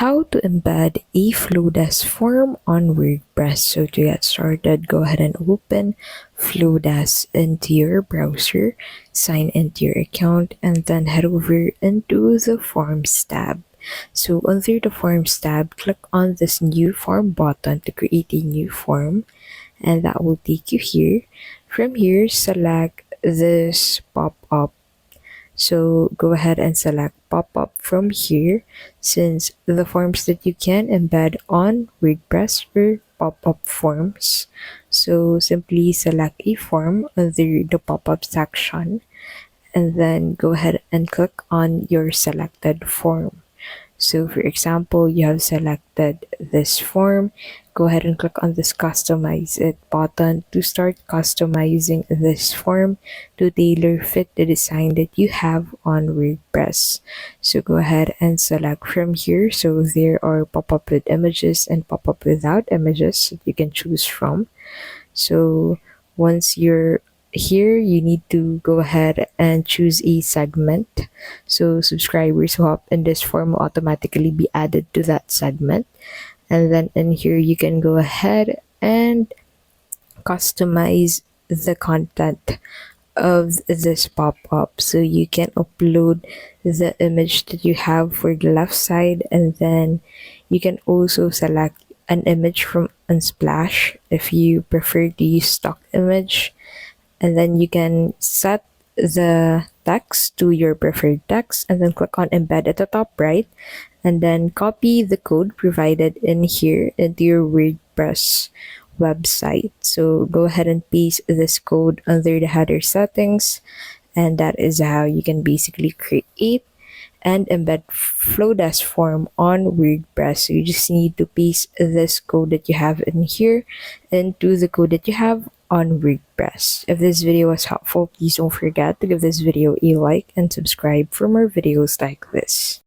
how to embed a Flodesk form on WordPress. So to get started, go ahead and open Flodesk into your browser, sign into your account, and then head over into the Forms tab. So under the Forms tab, click on this New Form button to create a new form, and that will take you here. From here, select this pop-up. So go ahead and select pop-up from here, since the forms that you can embed on WordPress are pop-up forms. So simply select a form under the pop-up section, and then go ahead and click on your selected form. So for example, you have selected this form. Go ahead and click on this customize it button to start customizing this form to tailor fit the design that you have on WordPress. So go ahead and select from here. So there are pop-up with images and pop-up without images that you can choose from. So once you're here, you need to go ahead and choose a segment. So subscribers who hop in this form will automatically be added to that segment. And then in here, you can go ahead and customize the content of this pop-up. So you can upload the image that you have for the left side, and then you can also select an image from Unsplash if you prefer to use stock image. And then you can set the text to your preferred text, and then click on embed at the top right, and then copy the code provided in here into your WordPress website. So go ahead and paste this code under the header settings, and that is how you can basically create and embed Flodesk form on WordPress. So you just need to paste this code that you have in here into the code that you have on WordPress. If this video was helpful, please don't forget to give this video a like and subscribe for more videos like this.